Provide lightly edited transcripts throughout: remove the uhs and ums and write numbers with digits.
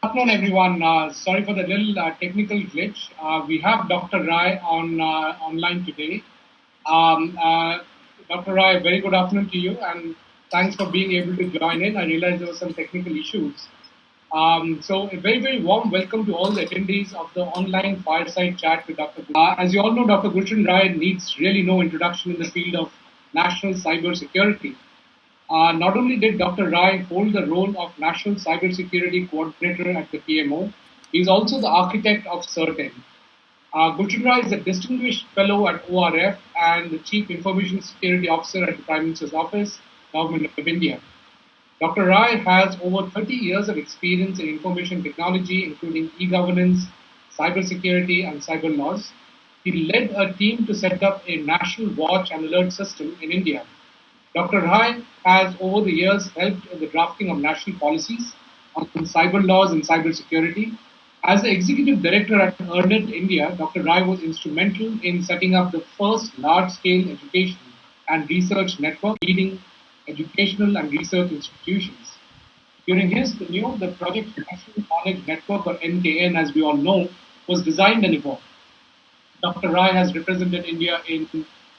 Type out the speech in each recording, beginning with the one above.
Afternoon, everyone. Sorry for the little technical glitch. We have Dr. Rai on online today. Um, uh, Dr. Rai, very good afternoon to you, and thanks for being able to join in. I realize there were some technical issues. So, a very, very warm welcome to all the attendees of the online fireside chat with Dr. As you all know, Dr. Gulshan Rai needs really no introduction in the field of national cybersecurity. Not only did Dr. Rai hold the role of National Cybersecurity Coordinator at the PMO, he is also the architect of CERT-IN. Gulshan Rai is a distinguished fellow at ORF and the Chief Information Security Officer at the Prime Minister's Office, Government of India. Dr. Rai has over 30 years of experience in information technology, including e-governance, cybersecurity, and cyber laws. He led a team to set up a national watch and alert system in India. Dr. Rai has over the years helped in the drafting of national policies on cyber laws and cybersecurity. As the executive director at EARNET India, Dr. Rai was instrumental in setting up the first large-scale education and research network leading educational and research institutions. During his tenure, the project National Knowledge Network, or NKN, as we all know, was designed and evolved. Dr. Rai has represented India in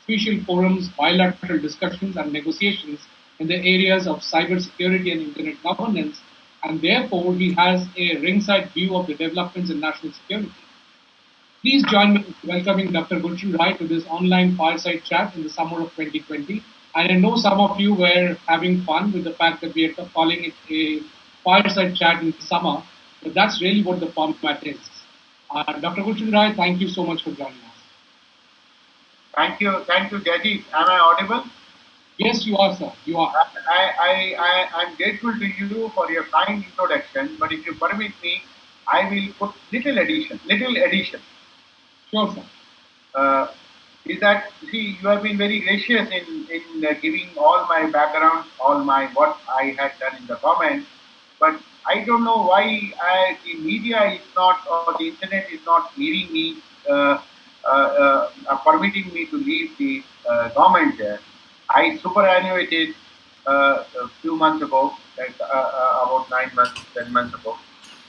official forums, bilateral discussions, and negotiations in the areas of cybersecurity and internet governance, and therefore he has a ringside view of the developments in national security. Please join me in welcoming Dr. Gulshan Rai to this online fireside chat in the summer of 2020. And I know some of you were having fun with the fact that we are calling it a fireside chat in the summer, but that's really what the format is. Dr. Gulshan Rai, thank you so much for joining us. Thank you, Jajit. Am I audible? Yes, you are, sir. You are. I'm grateful to you for your kind introduction, but if you permit me, I will put little addition. Sure, sir. Is that, see, you have been very gracious in giving all my background, all my what I had done in the comments, but I don't know why the media is not, or the internet is not giving me, permitting me to leave the government there. I superannuated a few months ago, like about 9 months, 10 months ago,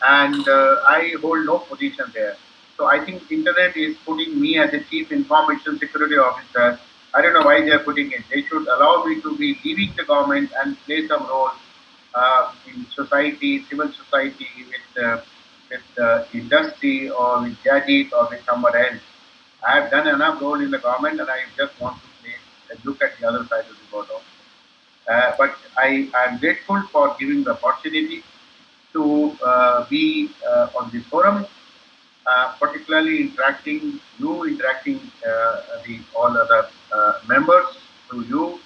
and I hold no position there. So I think internet is putting me as a chief information security officer. I don't know why they are putting it. They should allow me to be leaving the government and play some role in society, civil society, with industry or with Jajit or with someone else. I have done enough role in the government and I just want to play and look at the other side of the border. But I am grateful for giving the opportunity to be on this forum, particularly interacting the all other members through you.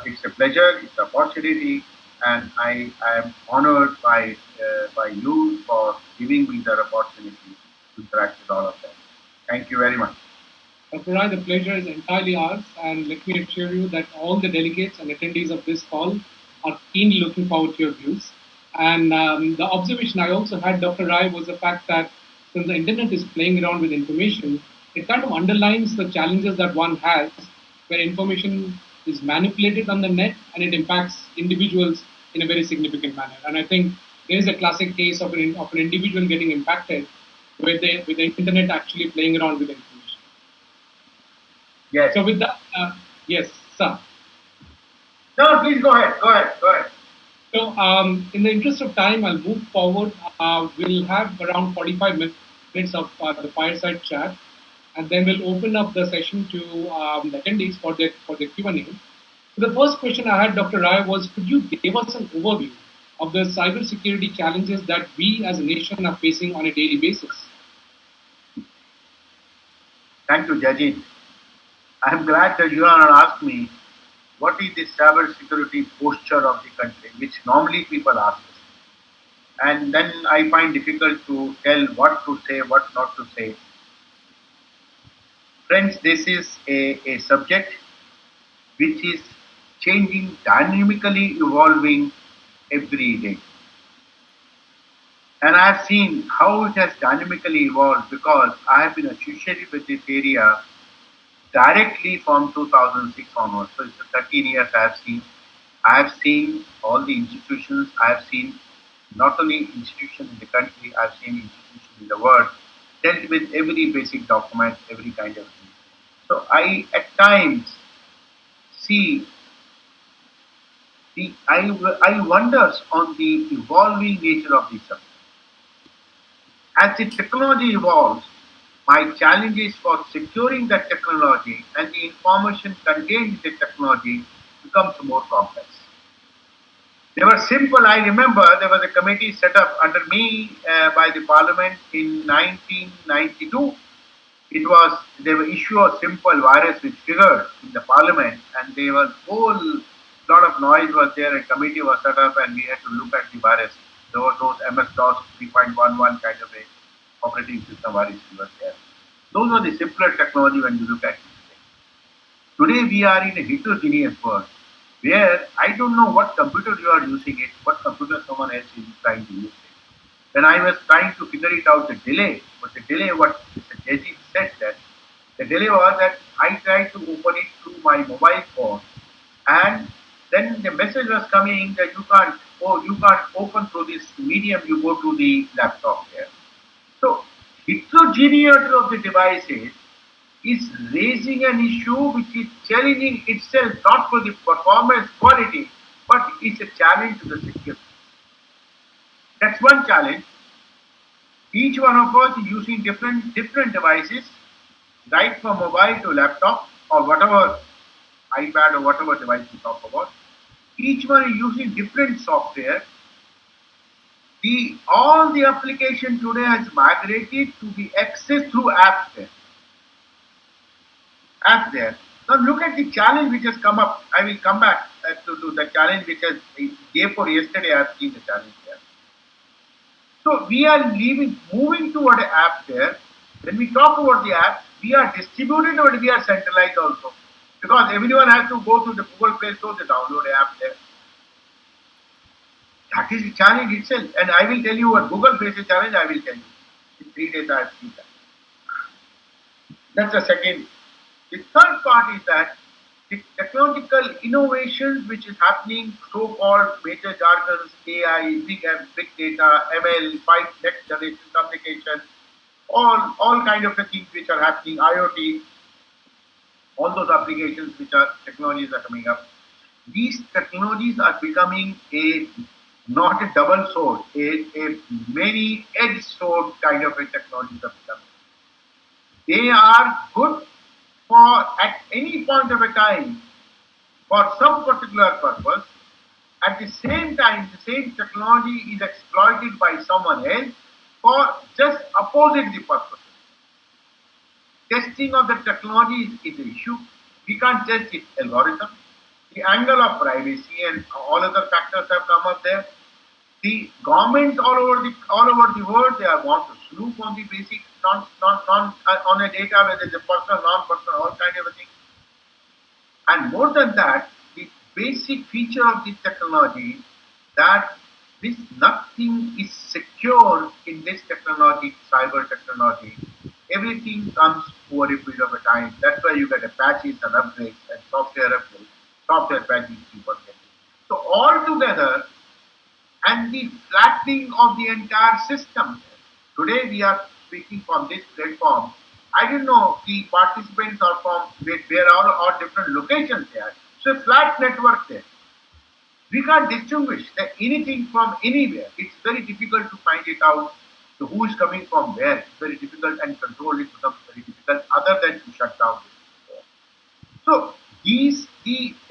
It's a pleasure, it's an opportunity, and I am honored by you for giving me that opportunity to interact with all of them. Thank you very much. Dr. Rai, the pleasure is entirely ours, and let me assure you that all the delegates and attendees of this call are keenly looking forward to your views. And the observation I also had, Dr. Rai, was the fact that since the internet is playing around with information, it kind of underlines the challenges that one has where information is manipulated on the net and it impacts individuals in a very significant manner. And I think there is a classic case of an individual getting impacted with the internet actually playing around with information. Yes. So with that, yes, sir. No, please go ahead. So in the interest of time, I'll move forward. We'll have around 45 minutes of the fireside chat, and then we'll open up the session to the attendees for their Q&A. So the first question I had, Dr. Rai, was could you give us an overview of the cybersecurity challenges that we as a nation are facing on a daily basis? Thank you, Jajit. I'm glad that you have asked me what is the cybersecurity posture of the country, which normally people ask us. And then I find difficult to tell what to say, what not to say. Friends, this is a subject which is changing, dynamically evolving every day. And I have seen how it has dynamically evolved because I have been associated with this area directly from 2006 onwards. So it's 13 years I have seen all the institutions, I have seen not only institution in the country, I've seen institutions in the world, dealt with every basic document, every kind of thing. So I at times see I wonders on the evolving nature of the subject. As the technology evolves, my challenges for securing that technology and the information contained in the technology becomes more complex. They were simple. I remember there was a committee set up under me by the parliament in 1992. It was they were issue a simple virus which figured in the parliament, and they were whole lot of noise was there. A committee was set up, and we had to look at the virus. There were those MS DOS 3.11 kind of a operating system virus was there. Those were the simpler technology when you look at it. Today we are in a heterogeneous world where I don't know what computer you are using it, what computer someone else is trying to use it. When I was trying to figure it out the delay, but the delay what Mr. Jay said that the delay was that I tried to open it through my mobile phone and then the message was coming that you can't open through this medium, you go to the laptop here. So heterogeneity of the devices is raising an issue which is challenging itself not for the performance quality, but it's a challenge to the security. That's one challenge. Each one of us is using different devices, right from mobile to laptop or whatever iPad or whatever device we talk about. Each one is using different software. All the application today has migrated to be accessed through apps there. There. Now look at the challenge which has come up. I will come back to the challenge which has day for yesterday. I have seen the challenge there. So we are moving toward an app there. When we talk about the apps, we are distributed or we are centralized also. Because everyone has to go to the Google Play Store to download the app there. That is the challenge itself. And I will tell you what Google faces challenge, I will tell you. In 3 days I have seen that. That's the second. The third part is that the technological innovations which is happening, so-called major jargons, AI, big data, ML, next generation communication, all kind of things which are happening, IoT, all those applications which are technologies are coming up. These technologies are becoming not a double sword, a many edged sword kind of a technology are becoming. They are good for at any point of a time for some particular purpose. At the same time, the same technology is exploited by someone else for just opposite the purpose. Testing of the technology is the issue. We can't test its algorithm. The angle of privacy and all other factors have come up there. The governments all over the world, they are want to snoop on the basic on a data whether it's a personal, non-personal, all kind of a thing. And more than that, the basic feature of this technology that nothing is secure in this technology, cyber technology. Everything comes over a period of a time. That's why you get patches and upgrades and software upgrades, software patches people get. So all together, and the flattening of the entire system. Today we are speaking from this platform. I don't know the participants are from where are different locations there. So a flat network there. We can't distinguish anything from anywhere. It's very difficult to find it out. So who is coming from where? It's very difficult and control it becomes very difficult other than to shut down this. So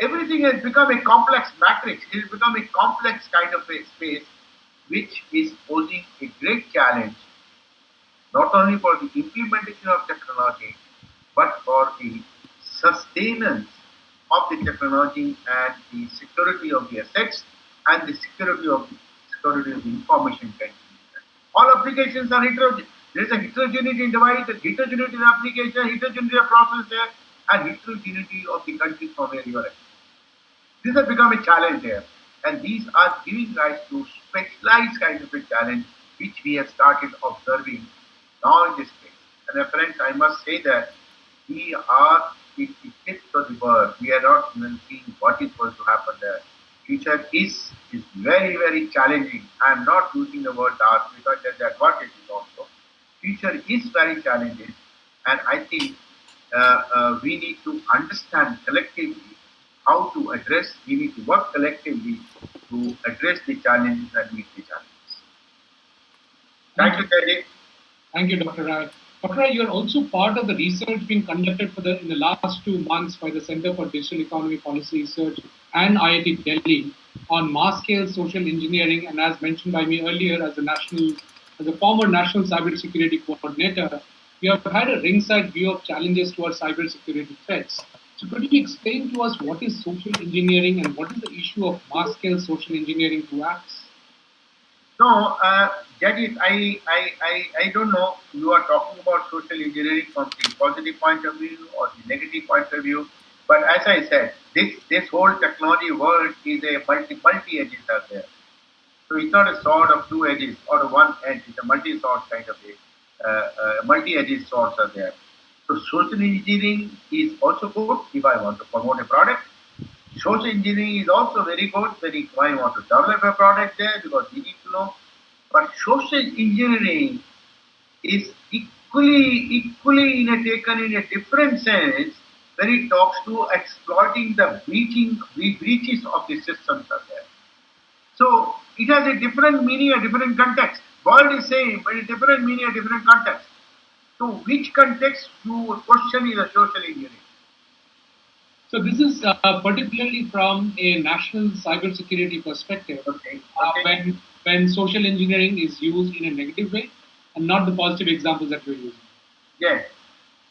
everything has become a complex matrix. It has become a complex kind of a space which is posing a great challenge not only for the implementation of technology but for the sustenance of the technology and the security of the assets and the security of the information contained. All applications are heterogeneous. There is a heterogeneity in device, a heterogeneity in application, heterogeneity of process there, and heterogeneity of the countries from where you are at. This has become a challenge there, and these are giving rise to specialized kind of a challenge which we have started observing now in this case. And my friends, I must say that we are in the midst of the world. We are not even seeing what is going to happen there. Future is is very, very challenging. I am not using the word dark because there's the advantages also. Future is very challenging, and I think we need to understand collectively how to address, we need to work collectively to address the challenges and meet the challenges. Thank Thank you. you, Teddy. Thank you, Dr. Rai. Dr. Rai, you're also part of the research being conducted in the last 2 months by the Center for Digital Economy Policy Research and IIT Delhi on mass-scale social engineering. And as mentioned by me earlier, as a former National Cybersecurity Coordinator, you have had a ringside view of challenges towards cybersecurity threats. So could you explain to us what is social engineering and what is the issue of mass-scale social engineering to acts? No, Jadis, I don't know. You are talking about social engineering from the positive point of view or the negative point of view. But as I said, this whole technology world is a multi edges are there. So it's not a sword of two edges or one edge. It's a multi sword kind of a multi edges swords are there. So social engineering is also good if I want to promote a product. Social engineering is also very good when I want to develop a product there because we need to know. But social engineering is equally taken in a different sense when it talks to exploiting the breaches of the systems are there. So it has a different meaning, a different context. Word is same, but a different meaning, a different context. So which context you question is a social engineering? So this is particularly from a national cybersecurity perspective, Okay. when social engineering is used in a negative way and not the positive examples that we're using. Yes.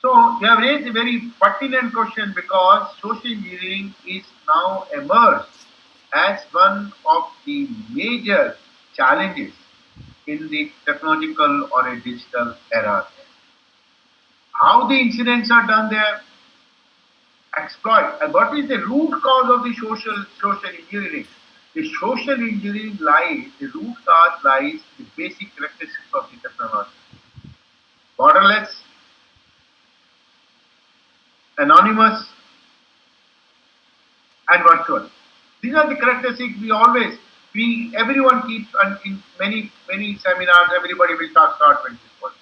So you have raised a very pertinent question because social engineering is now emerged as one of the major challenges in the technological or a digital era. How the incidents are done there, exploit, and what is the root cause of the social engineering? The social engineering lies, the root cause lies in the basic characteristics of the technology. Borderless, anonymous, and virtual. These are the characteristics everyone keeps, and in many seminars, everybody will start with this one.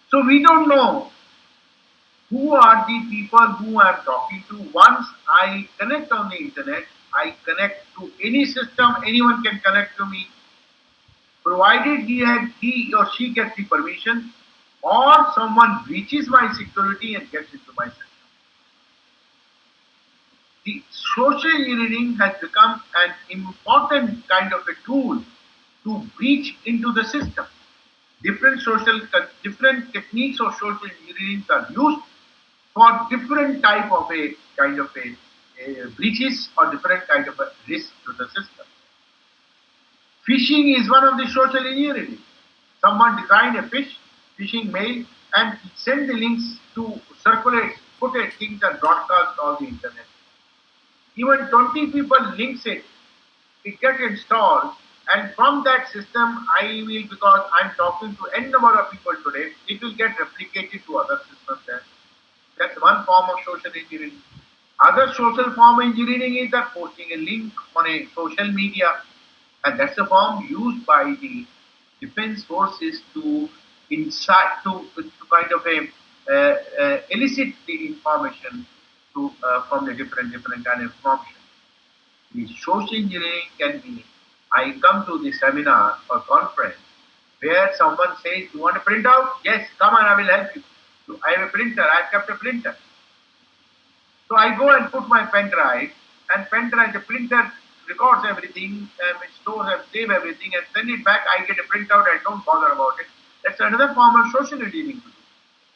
So we don't know who are the people who I'm talking to. Once I connect on the internet, I connect to any system, anyone can connect to me, provided he or she gets the permission, or someone breaches my security and gets into my system. The social engineering has become an important kind of a tool to breach into the system. Different techniques of social engineering are used for different type of a kind of a breaches or different kind of a risk to the system. Phishing is one of the social engineering. Someone designed a phishing mail and send the links to circulate, put a things and broadcast all the internet. Even 20 people links it gets installed, and from that system I will, because I'm talking to n number of people today, it will get replicated to other systems there. That's one form of social engineering. Other social form of engineering is that posting a link on a social media, and that's a form used by the defense forces to incite to kind of elicit the information from the different kind of information. The social engineering can be, I come to the seminar or conference where someone says, you want a printout? Yes, come on, I will help you. So I have a printer, I've kept a printer. So I go and put my pen drive, and pen drive, the printer records everything, it stores and save everything and send it back. I get a printout, I don't bother about it. That's another form of social engineering to do.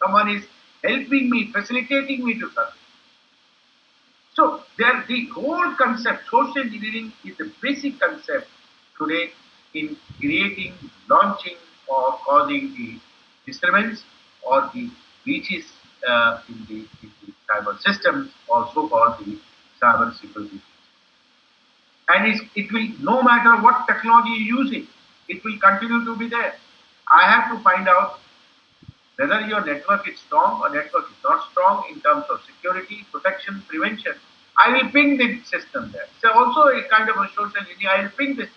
Someone is helping me, facilitating me to something. So the whole concept, social engineering is the basic concept today in creating, launching, or causing the disturbance or the breaches in the cyber systems, also called the cyber security. And it will, no matter what technology you're using, it will continue to be there. I have to find out whether your network is strong or network is not strong in terms of security, protection, prevention. I will ping the system there. So also a kind of a social engineering. I will ping this.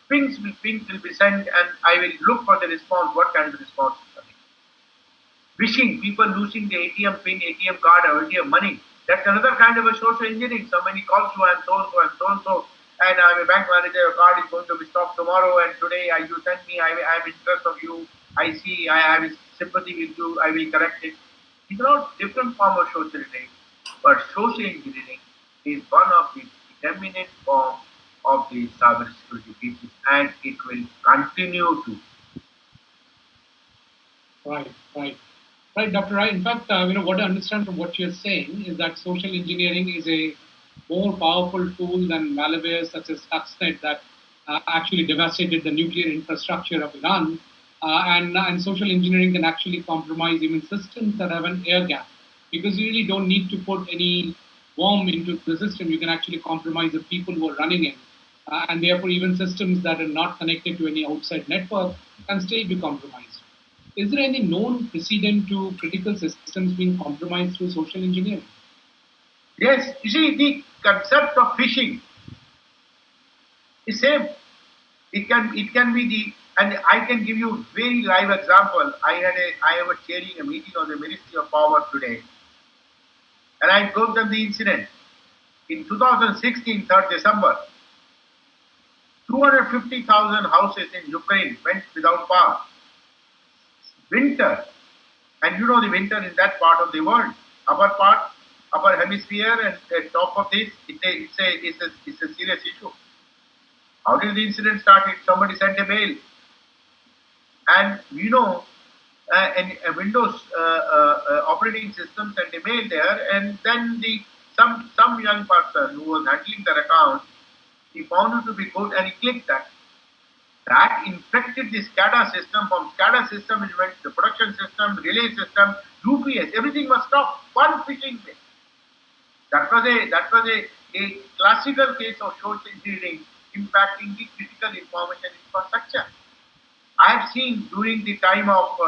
Pings will be sent, and I will look for the response. What kind of response is coming? Wishing people losing the ATM pin, ATM card, or ATM money. That's another kind of a social engineering. Somebody calls you, I'm so and so and so and so, and I'm a bank manager. Your card is going to be stopped tomorrow, and today you send me. I'm interest of you. I see. I have sympathy with you. I will correct it. These are all different form of social engineering, but social engineering is one of the dominant form of the cybersecurity pieces, and it will continue to. Right, right. Right, Dr. Rai. In fact, what I understand from what you're saying is that social engineering is a more powerful tool than malware such as Stuxnet that actually devastated the nuclear infrastructure of Iran. And social engineering can actually compromise even systems that have an air gap because you really don't need to put any bomb into the system. You can actually compromise the people who are running it. And therefore, even systems that are not connected to any outside network can still be compromised. Is there any known precedent to critical systems being compromised through social engineering? Yes, you see, the concept of phishing is same. It can be the, and I can give you very live example. I was chairing a meeting on the Ministry of Power today, and I told them the incident. In 2016, 3rd December, 250,000 houses in Ukraine went without power. Winter, and you know the winter in that part of the world, upper hemisphere, and at top of this, it's a serious issue. How did the incident start? Somebody sent a mail, and Windows operating system sent a mail there, and then some young person who was handling their account, he found it to be good, and he clicked that. That infected the SCADA system. From SCADA system, it went to the production system, relay system, UPS. Everything was stopped. One phishing mail. That was a classical case of social engineering impacting the critical information infrastructure. I have seen during the time of,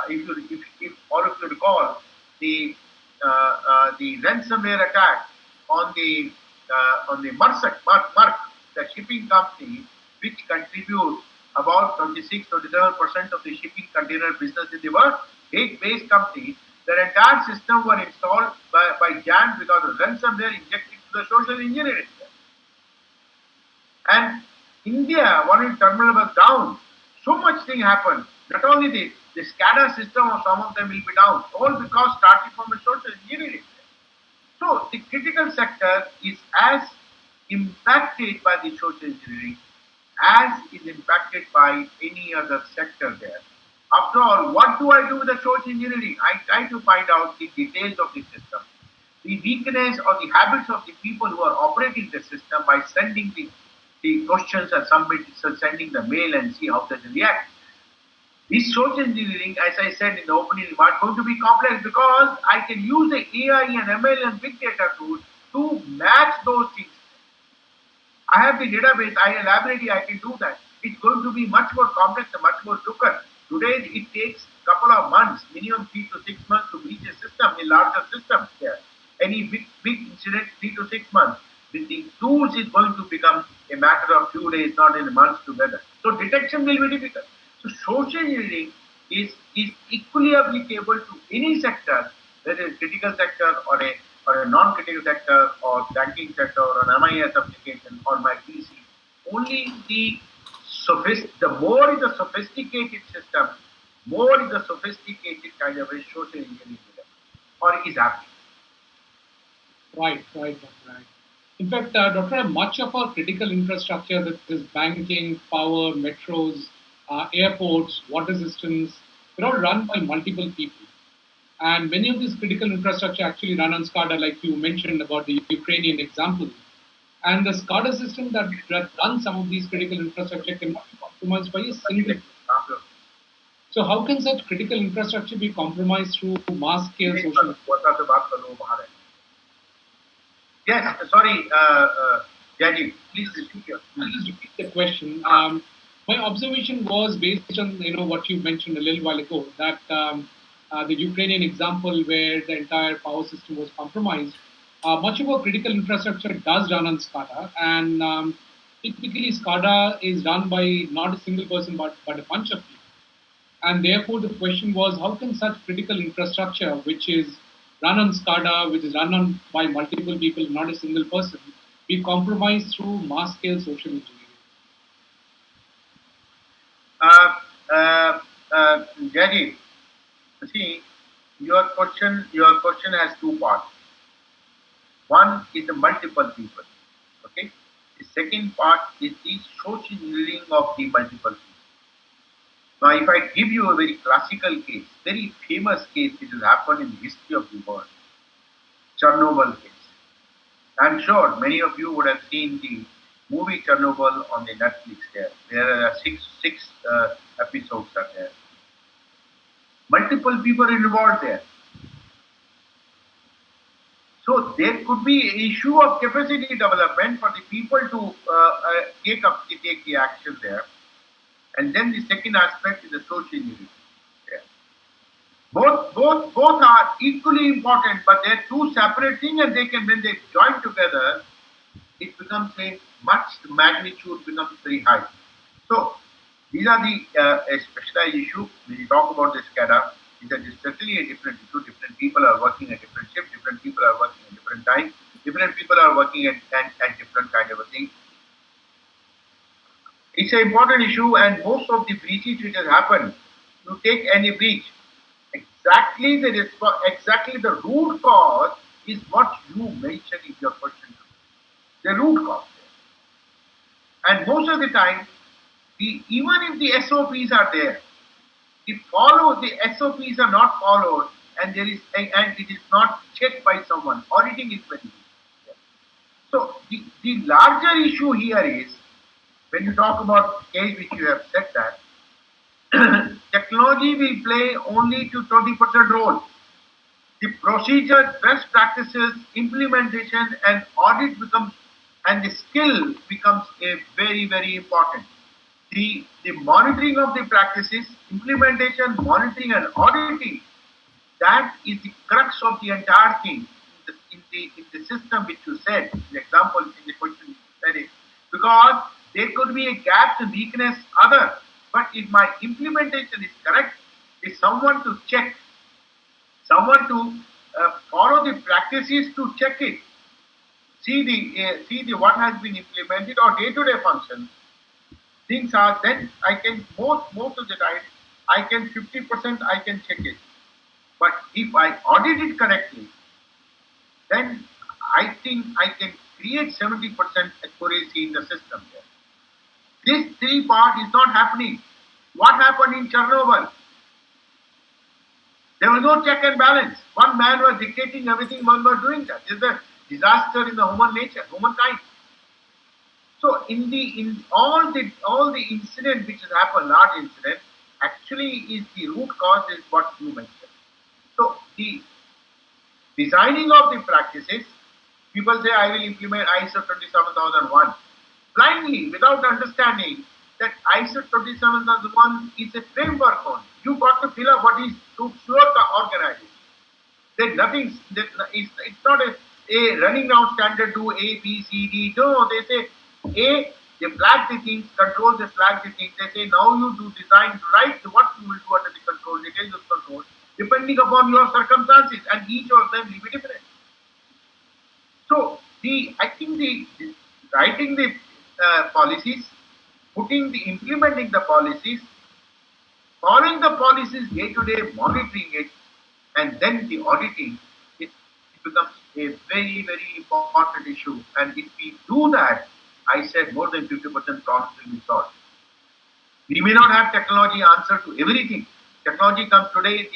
if all of you recall, the ransomware attack on the Merck, the shipping company, which contributes about 26-27% of the shipping container business in the world, based company. Their entire system were installed by Jan because of ransomware injected to the social engineering. And India, one in terminal was down. So much thing happened. Not only the SCADA system of some of them will be down, all because starting from a social engineering. So the critical sector is as impacted by the social engineering as is impacted by any other sector there. After all, what do I do with the social engineering? I try to find out the details of the system, the weakness or the habits of the people who are operating the system by sending the questions or somebody sending the mail and see how they react. This social engineering, as I said in the opening remark, going to be complex because I can use the AI and ML and big data tools to match those things. I have the database, I have a library, I can do that. It's going to be much more complex and much more quicker. Today it takes a couple of months, minimum 3 to 6 months to reach a system, a larger system there. Any big incident, 3 to 6 months. With the tools is going to become a matter of few days, not in months together. So detection will be difficult. So social engineering is equally applicable to any sector, whether it's critical sector or a non-critical sector or banking sector or an MIS application or my PC. Only the more is the sophisticated system, more is the sophisticated kind of a social engineering or is happening. Right, right, Dr. Rai. In fact, Dr. Rai, much of our critical infrastructure, that is banking, power, metros, airports, water systems, they're all run by multiple people. And many of these critical infrastructure actually run on SCADA, like you mentioned about the Ukrainian example. And the SCADA system that runs some of these critical infrastructure cannot be compromised by a single. So how can such critical infrastructure be compromised through mass-scale social? Yes, sorry, Jaji, please repeat I'll just repeat the question. My observation was based on what you mentioned a little while ago, that the Ukrainian example where the entire power system was compromised. much of our critical infrastructure does run on SCADA, and typically SCADA is run by not a single person but a bunch of people. And therefore, the question was, how can such critical infrastructure, which is run on SCADA, which is run on by multiple people, not a single person, be compromised through mass-scale social engineering? Uh, uh, Jaggy, see, your question has two parts. One is the multiple people. Okay. The second part is the social engineering of the multiple people. Now, if I give you a very classical case, very famous case which has happened in the history of the world, Chernobyl case. I'm sure many of you would have seen the movie Chernobyl on the Netflix there. There are six episodes are there. Multiple people involved there. So there could be an issue of capacity development for the people to take the action there. And then the second aspect is the social engineering. Yeah. Both are equally important, but they're two separate things, and they can, when they join together, it becomes a much, the magnitude becomes very high. So these are the a specialized issue. When you talk about the SCADA, is that it's certainly a different issue. Different people are working at different shifts. Different people are working at different times. Different people are working at different kind of a thing. It's an important issue, and most of the breaches which has happened, you take any breach, exactly the root cause is what you mentioned in your question. The root cause. And most of the time, even if the SOPs are there, the SOPs are not followed, and it is not checked by someone. Auditing is very important. So the larger issue here is, when you talk about case which you have said that technology will play only to 20% role. The procedure, best practices, implementation, and audit becomes, and the skill becomes a very, very important. The monitoring of the practices, implementation, monitoring, and auditing, that is the crux of the entire thing in the system which you said, the example in the question you said it, because there could be a gaps and weakness other, but if my implementation is correct, is someone to check, someone to follow the practices to check it, see the what has been implemented or day-to-day functions. Things are, then I can, most of the time I can 50% I can check it. But if I audit it correctly, then I think I can create 70% accuracy in the system there. This three part is not happening. What happened in Chernobyl? There was no check and balance. One man was dictating everything, one was doing that. It's a disaster in the humankind. So in all the incident which has happened, large incident, actually is the root cause is what you mentioned. So the designing of the practices, people say I will implement ISO 27001 blindly without understanding that ISO 27001 is a framework on. You got to fill up what is to your organization. There's nothing. It's not a running down standard to A, B, C, D. No, they say A. They flag the things, control. They flag the things. They say now you do design right. What you will do under the control, details of control, depending upon your circumstances, and each of them will be different. So I think the writing the policies, implementing the policies, following the policies day to day, monitoring it, and then the auditing, it becomes a very, very important issue. And if we do that, I said more than 50% problems will be solved. We may not have technology answer to everything. Technology comes today,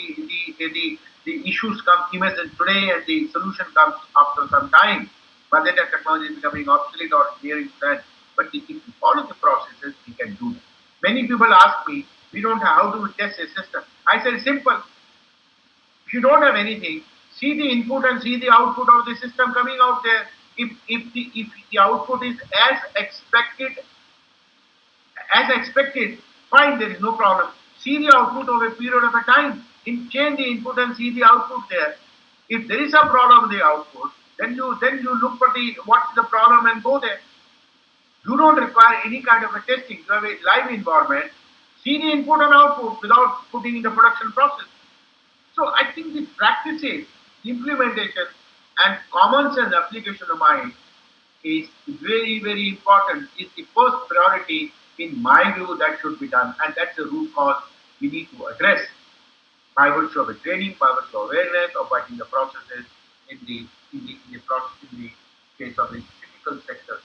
the issues come emergent today, and the solution comes after some time. But then the technology is becoming obsolete or nearing to end. But if we follow the processes, we can do that. Many people ask me, we don't have how to test a system. I said simple. If you don't have anything, see the input and see the output of the system coming out there. If the output is as expected, fine, there is no problem. See the output of a period of a time. Change the input and see the output there. If there is a problem with the output, Then you look for what's the problem and go there. You don't require any kind of a testing. You have a live environment, see the input and output without putting in the production process. So I think the practices, implementation, and common sense application of mind is very, very important. It's the first priority in my view that should be done, and that's the root cause we need to address by virtue of a training, by virtue of awareness, or by the processes in the process in the case of the critical sectors.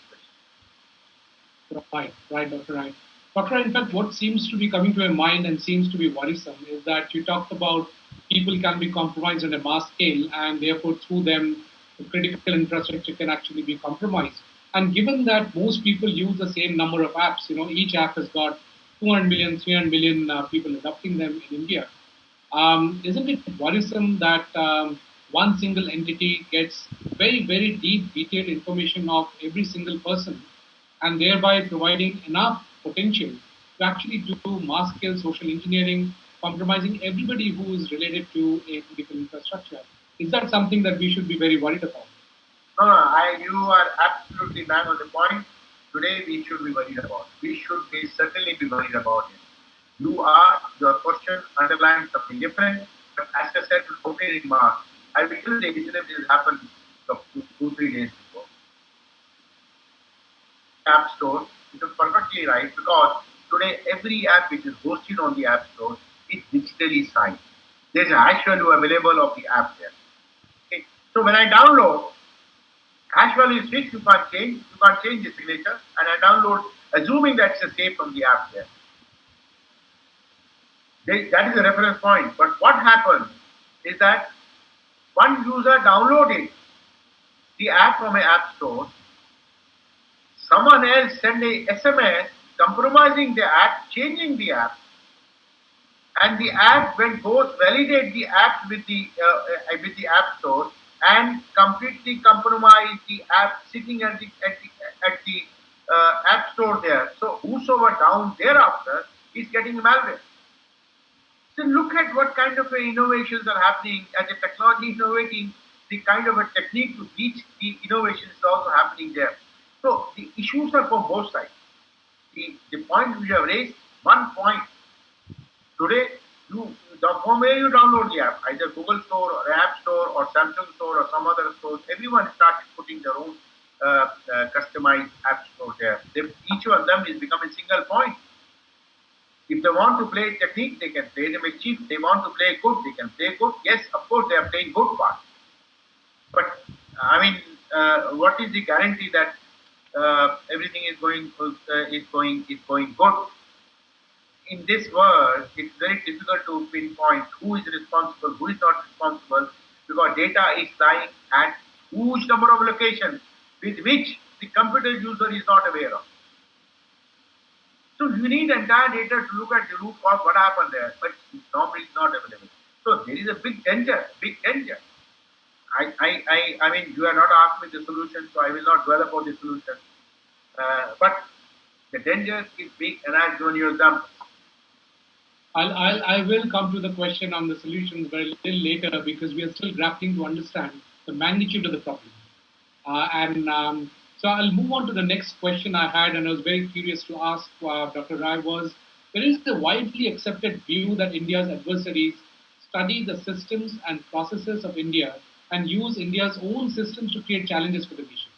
Right, Dr. Rai. Dr. Rai, in fact, what seems to be coming to my mind and seems to be worrisome is that you talked about people can be compromised on a mass scale, and therefore through them, the critical infrastructure can actually be compromised. And given that most people use the same number of apps, each app has got 200 million, 300 million people adopting them in India. Isn't it worrisome that one single entity gets very, very deep, detailed information of every single person and thereby providing enough potential to actually do mass scale social engineering, compromising everybody who is related to a critical infrastructure? Is that something that we should be very worried about? No, no, you are absolutely bang on the point. Today we should be worried about. We should be certainly be worried about it. Your question underlines something different. But as I said in opening remarks, I will tell the incident this happened 2, 3 days before. App Store, it is perfectly right because today every app which is hosted on the App Store is digitally signed. There's a hash value available of the app there. Okay. So when I download, hash value is fixed, you can't change the signature, and I download assuming that's a safe from the app there. That is the reference point. But what happens is that one user downloaded the app from an app store, someone else sent a SMS compromising the app, changing the app, and the app when both validate the app with the app store and completely compromise the app sitting at the app store there. So whosoever down thereafter is getting malware. So look at what kind of innovations are happening as a technology innovating, the kind of a technique to reach the innovation is also happening there. So the issues are from both sides. The point we have raised, one point. Today, from where you download the app, either Google Store or App Store or Samsung Store or some other stores, everyone started putting their own customized app store there. Each one of them is becoming a single point. If they want to play technique, they can play the mischief. They want to play good, they can play good. Yes, of course, they are playing good part. But I mean, what is the guarantee that everything is going good? In this world, it's very difficult to pinpoint who is responsible, who is not responsible, because data is lying at huge number of locations with which the computer user is not aware of. So you need entire data to look at the root cause, what happened there, but normally it's not available. So there is a big danger, big danger. I mean, you have not asked me the solution, so I will not dwell upon the solution. But the danger is big, and I've given you examples. I will come to the question on the solutions very little later because we are still grappling to understand the magnitude of the problem. So I'll move on to the next question I had, and I was very curious to ask Dr. Rai was, there is a widely accepted view that India's adversaries study the systems and processes of India and use India's own systems to create challenges for the nation.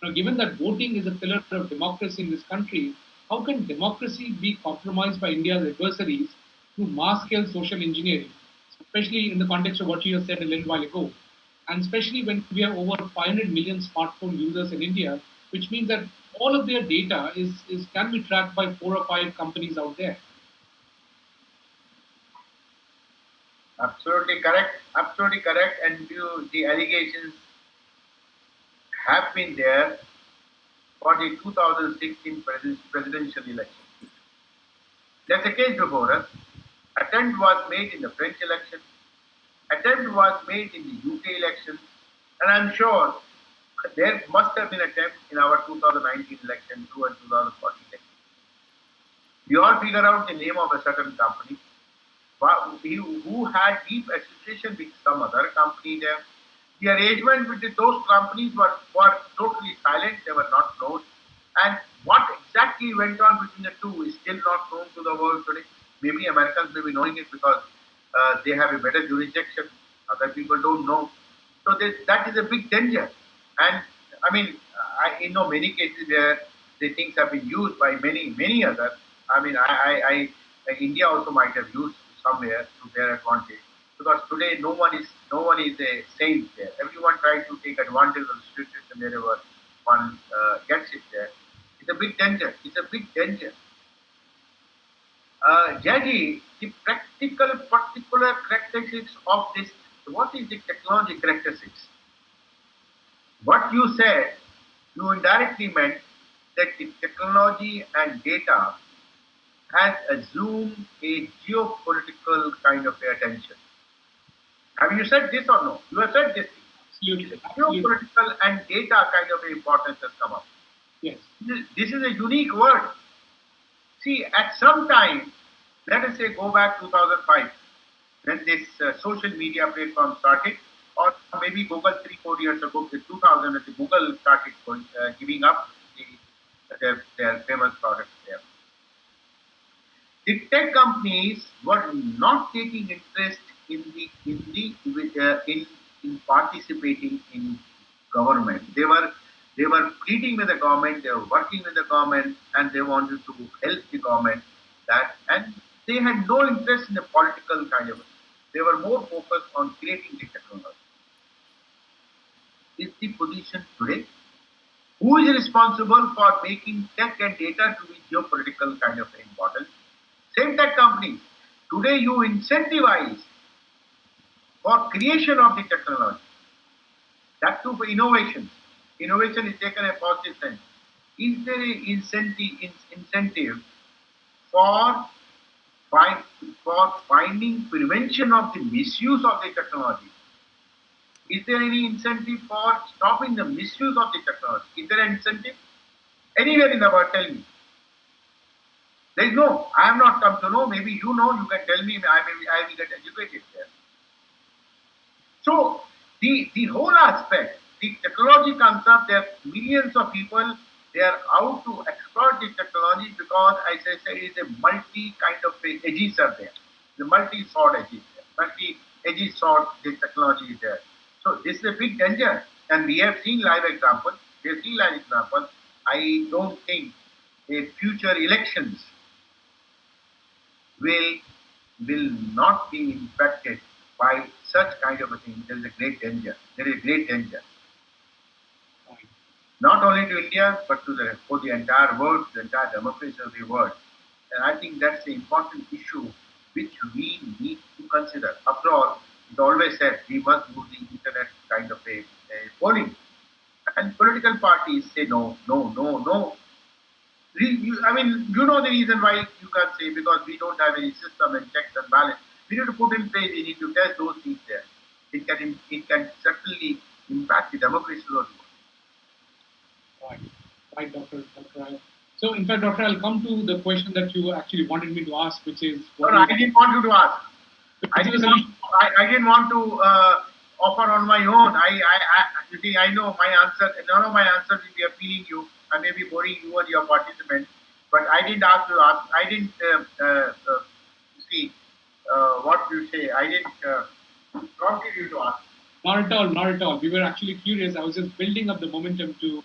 Now, given that voting is a pillar of democracy in this country, how can democracy be compromised by India's adversaries through mass-scale social engineering, especially in the context of what you have said a little while ago, and especially when we have over 500 million smartphone users in India, which means that all of their data can be tracked by 4 or 5 companies out there. Absolutely correct. Absolutely correct. And the allegations have been there for the 2016 presidential election. There's a case before us. Attempt was made in the French election. Attempt was made in the UK election. And I'm sure there must have been attempts in our 2019 election too and 2014 election. We all figure out the name of a certain company who had deep association with some other company there. The arrangement with those companies were totally silent, they were not known. And what exactly went on between the two is still not known to the world today. Maybe Americans may be knowing it because they have a better jurisdiction. Other people don't know. So that is a big danger. And I mean, I know many cases where the things have been used by many others. I mean, India also might have used somewhere to their advantage because today no one is a saint there. Everyone tries to take advantage of the situation wherever one gets it there. It's a big danger. It's a big danger. Jadi, the practical particular characteristics of this. What is the technology characteristics? What you said, you indirectly meant that the technology and data has assumed a geopolitical kind of attention. Have you said this or no? You have said this. Absolutely. Geopolitical and data kind of importance has come up. Yes. This is a unique word. See, at some time, let us say go back 2005, when this social media platform started, or maybe Google 3-4 years ago, in 2000, when the Google started giving up their famous products there. The tech companies were not taking interest in participating in government. They were pleading with the government. They were working with the government, and they wanted to help the government. And they had no interest in the political kind of. They were more focused on creating the technology. Is the position today? Who is responsible for making tech and data to be geopolitical kind of important? Same tech companies. Today you incentivize for creation of the technology. That too for innovation. Innovation is taken a positive sense. Is there an incentive for, for finding prevention of the misuse of the technology? Is there any incentive for stopping the misuse of the technology? Is there an incentive? Anywhere in the world, tell me. There is no. I have not come to know. Maybe you know. You can tell me. I will get educated there. So the whole aspect, the technology comes up. There are millions of people. They are out to exploit the technology because, as I said, it is a multi kind of edges are there. The multi-sword edges, multi-edges sword. This technology is there. So this is a big danger, and we have seen live examples. We have seen live examples. I don't think a future elections will not be impacted by such kind of a thing. There is a great danger. There is a great danger. Not only to India, but for the entire world, the entire democracy of the world. And I think that's the important issue which we need to consider. After all, it always said we must do the internet kind of a polling. And political parties say no, no, no, no. I mean, you know the reason why you can't say, because we don't have any system and checks and balance. We need to put in place, we need to test those things there. It can certainly impact the democracy of the world. Right, Dr. Rai. So, in fact, Doctor, I'll come to the question that you actually wanted me to ask, which is... No, I didn't want you to ask. I didn't want to offer on my own. You see, I know my answer. None of my answers will be appealing you. I may be boring you and your participants, but I didn't ask you to ask. I didn't see what you say. I didn't prompt you to ask. Not at all, not at all. We were actually curious. I was just building up the momentum to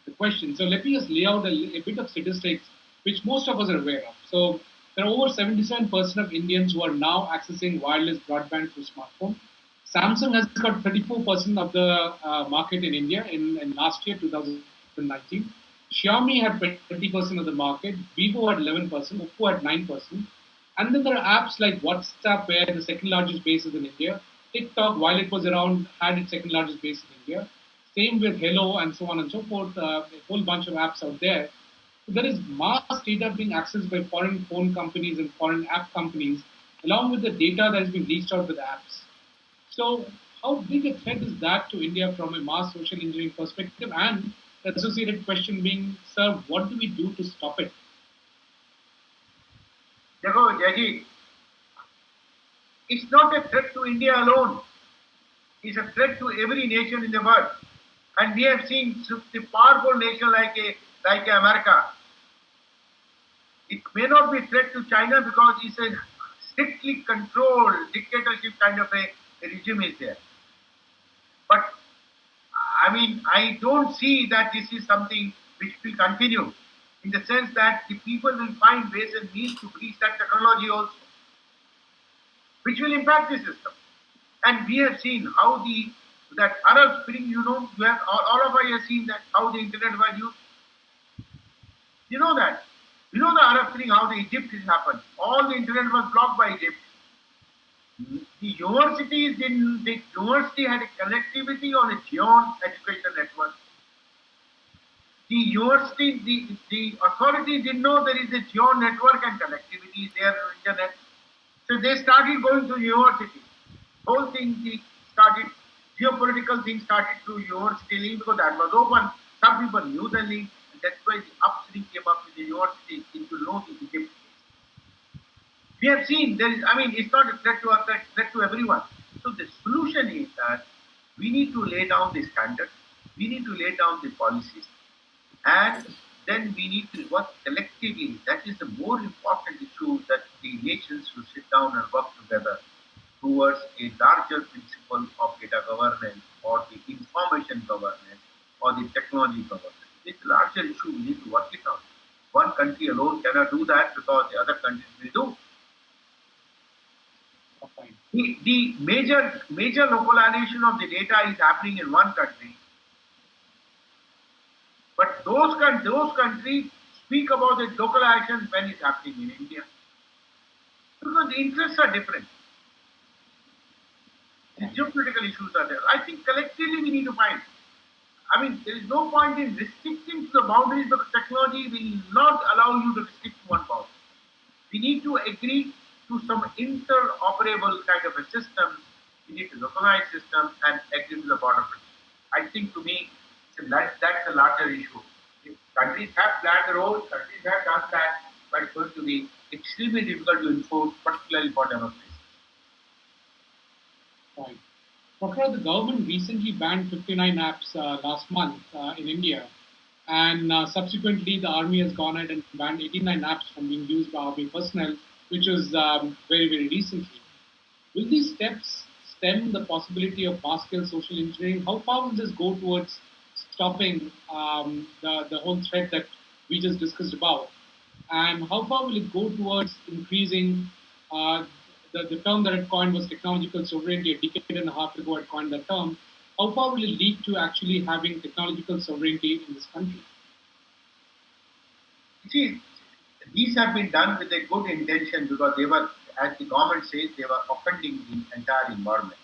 the question. So let me just lay out a bit of statistics which most of us are aware of. So there are over 77% of Indians who are now accessing wireless broadband through smartphone. Samsung has got 34% of the market in India in last year, 2019. Xiaomi had 20% of the market. Vivo had 11%. Oppo had 9%. And then there are apps like WhatsApp, where the second largest base is in India. TikTok, while it was around, had its second largest base in India. Same with Hello and so on and so forth. A whole bunch of apps out there. So there is mass data being accessed by foreign phone companies and foreign app companies, along with the data that has been leached out with apps. So how big a threat is that to India from a mass social engineering perspective? And the associated question being, sir, what do we do to stop it? Jaji, it's not a threat to India alone. It's a threat to every nation in the world. And we have seen the powerful nation like America. It may not be a threat to China because it's a strictly controlled dictatorship kind of a regime is there. But I mean, I don't see that this is something which will continue in the sense that the people will find ways and means to breach that technology also, which will impact the system. And we have seen how that Arab Spring, you have all of us have seen that how the internet was used. You know that. You know the Arab Spring, how the Egypt has happened. All the internet was blocked by Egypt. The universities didn't. The university had a connectivity on a GEON education network. The university, the authority didn't know there is a GEON network and connectivity is there on internet. So they started going to university. Whole thing started, geopolitical thing started through university link because that was open. Some people knew the link, and that's why the upstream came up with the university to know the Egypt. We have seen there is, I mean, it's not a threat to us, it's a threat to everyone. So the solution is that we need to lay down the standards, we need to lay down the policies, and then we need to work collectively. That is the more important issue that the nations should sit down and work together towards a larger principle of data governance or the information governance or the technology governance. It's a larger issue, we need to work it out. One country alone cannot do that because the other countries will do. The major localization of the data is happening in one country, but those countries speak about the localization when it's happening in India because the interests are different. The geopolitical issues are there. I think collectively we need to find. I mean, there is no point in restricting to the boundaries because technology will not allow you to restrict to one boundary. We need to agree to some interoperable kind of a system. We need to localize system and agree to the border protection. I think to me, that's a larger issue. If countries have planned the road, countries have done that, but it's going to be extremely difficult to enforce, particularly for democracy. Right. Dr. The government recently banned 59 apps last month in India, and subsequently the army has gone ahead and banned 89 apps from being used by army personnel, which was very, very recently. Will these steps stem the possibility of mass-scale social engineering? How far will this go towards stopping the whole threat that we just discussed about? And how far will it go towards increasing uh, the term that it coined was technological sovereignty? A decade and a half ago, it coined that term. How far will it lead to actually having technological sovereignty in this country? You see, these have been done with a good intention because they were, as the government says, they were offending the entire environment.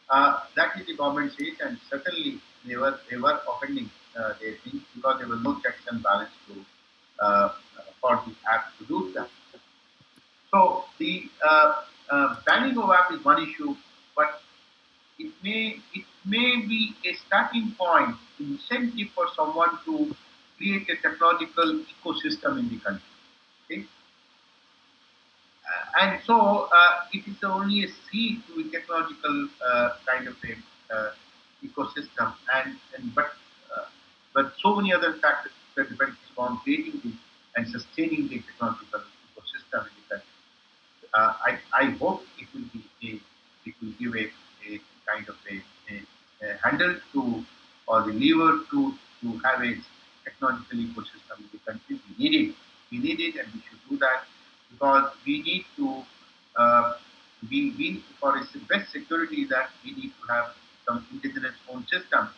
That is the government says, and certainly they were offending their things because there was no checks and balance to for the app to do that. So the banning of app is one issue, but it may be a starting point, incentive for someone to create a technological ecosystem in the country. Okay? And so it is only a seed to a technological kind of a ecosystem, but so many other factors that depend on creating the and sustaining the technological ecosystem in the country. I hope it will give a kind of a handle to or the lever to have a technological ecosystem in the country. We need it, and we should do that because we need to we for its best security that we need to have some indigenous own system.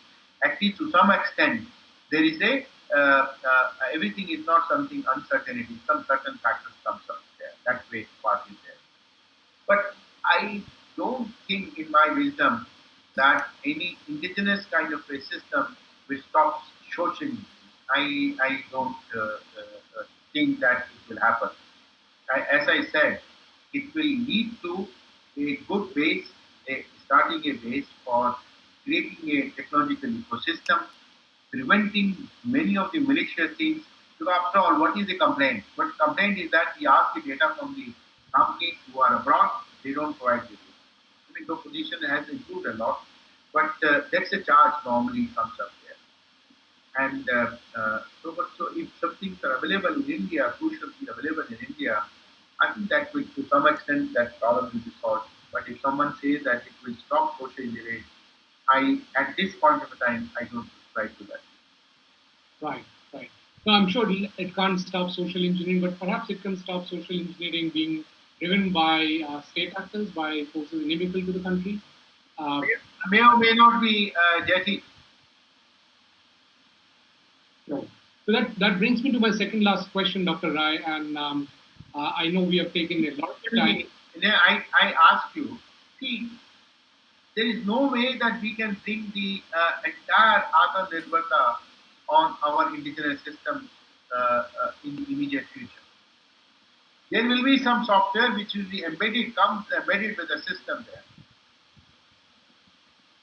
At least to some extent, there is a everything is not something uncertainty. Some certain factors comes up there. That way, part is there. But I don't think, in my wisdom, that any indigenous kind of a system will stop social. I don't think that it will happen. As I said, it will lead to a good base, starting a base for creating a technological ecosystem, preventing many of the malicious things. Because after all, what is the complaint? But the complaint is that we ask the data from the companies who are abroad, they don't provide the data. I mean, the position has improved a lot, but that's a charge normally comes up there. And so if some things are available in India, crucial things available in India, I think that will, to some extent, that problem will be solved. But if someone says that it will stop social engineering, at this point of time, I don't subscribe to that. Right, right. No, I'm sure it can't stop social engineering, but perhaps it can stop social engineering being driven by state actors, by forces inimical to the country. Uh, May or may not be Jesse. so that brings me to my second last question, Dr. Rai, and I know we have taken a lot of time. I ask you, see, there is no way that we can bring the entire Aadhar Nirbharta on our indigenous system in the immediate future. There will be some software which will be embedded, comes embedded with the system there.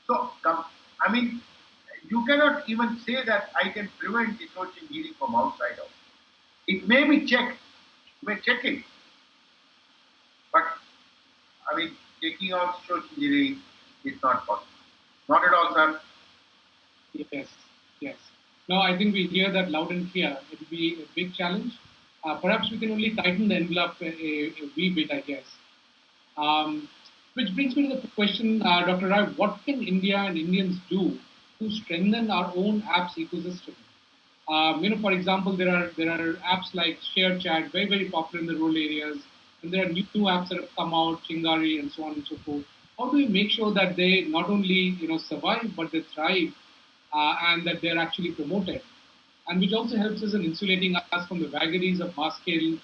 So, I mean, you cannot even say that I can prevent the social engineering from outside of. It may be checked, you may check it, but I mean, taking out social engineering is not possible. Not at all, sir. Yes, yes. Now, I think we hear that loud and clear. It will be a big challenge. Perhaps we can only tighten the envelope a wee bit, I guess. Which brings me to the question, Dr. Rai, what can India and Indians do to strengthen our own apps ecosystem? For example, there are apps like ShareChat, very very popular in the rural areas, and there are new apps that have come out, Chingari, and so on and so forth. How do we make sure that they not only survive but they thrive, and that they're actually promoted, and which also helps us in insulating us from the vagaries of mass-scale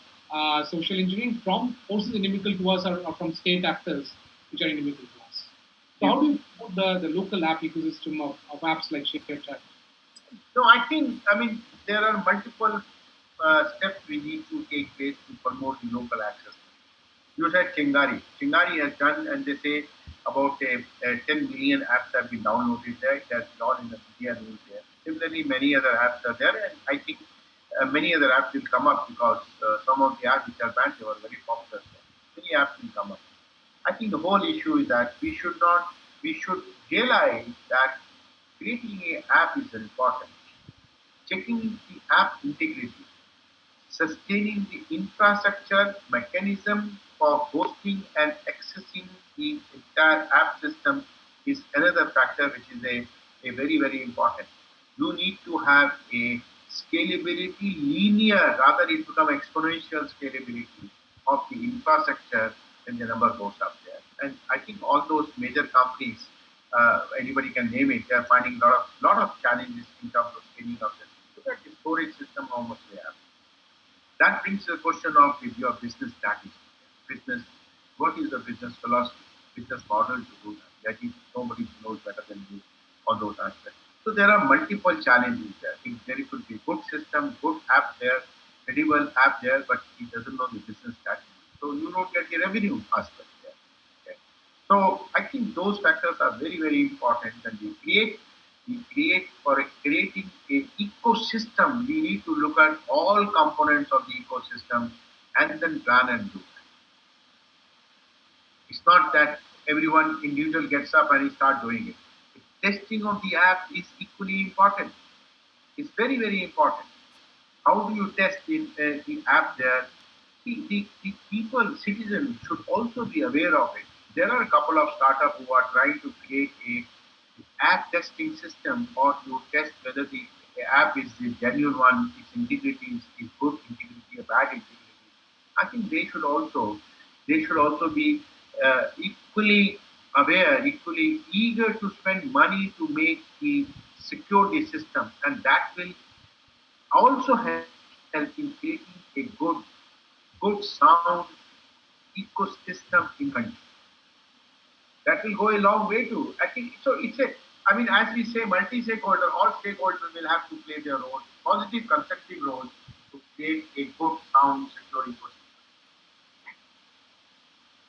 social engineering from forces inimical to us or from state actors which are inimical to us. So how do you promote the local app ecosystem of apps like ShareChat? No, I think, I mean, there are multiple steps we need to take place to promote the local access. You said Chingari. Chingari has done, and they say about 10 million apps have been downloaded there. It has gone in the media news there. Similarly, many other apps are there, and I think many other apps will come up because some of the apps which are banned, they were very popular. So many apps will come up. I think the whole issue is that we should realize that creating an app is important. Checking the app integrity, sustaining the infrastructure mechanism for hosting and accessing the entire app system is another factor which is a very, very important. You need to have a scalability linear, rather it become exponential scalability of the infrastructure when the number goes up there. And I think all those major companies, anybody can name it, they are finding lot of challenges in terms of scaling up the look at the storage system, how much they have. That brings the question of your business strategy. Business, what is the business philosophy, business model to do that? That is, nobody knows better than you on those aspects. So there are multiple challenges there. If there could be good system, good app there, credible app there, but it doesn't know the business strategy. So you don't get the revenue aspect there. Okay. So I think those factors are very, very important, and we create for creating a ecosystem. We need to look at all components of the ecosystem and then plan and do. It's not that everyone individual gets up and he start doing it. The testing of the app is equally important. It's very, very important. How do you test the app there? The people, citizens should also be aware of it. There are a couple of startups who are trying to create a app testing system or to test whether the app is the genuine one, its integrity is good integrity or bad integrity. I think they should also be equally aware, equally eager to spend money to make the secure the system, and that will also help in creating a good sound ecosystem in country. That will go a long way too. I think so. I mean, as we say, multi-stakeholder, all stakeholders will have to play their role, positive, constructive role to create a good, sound, secure ecosystem.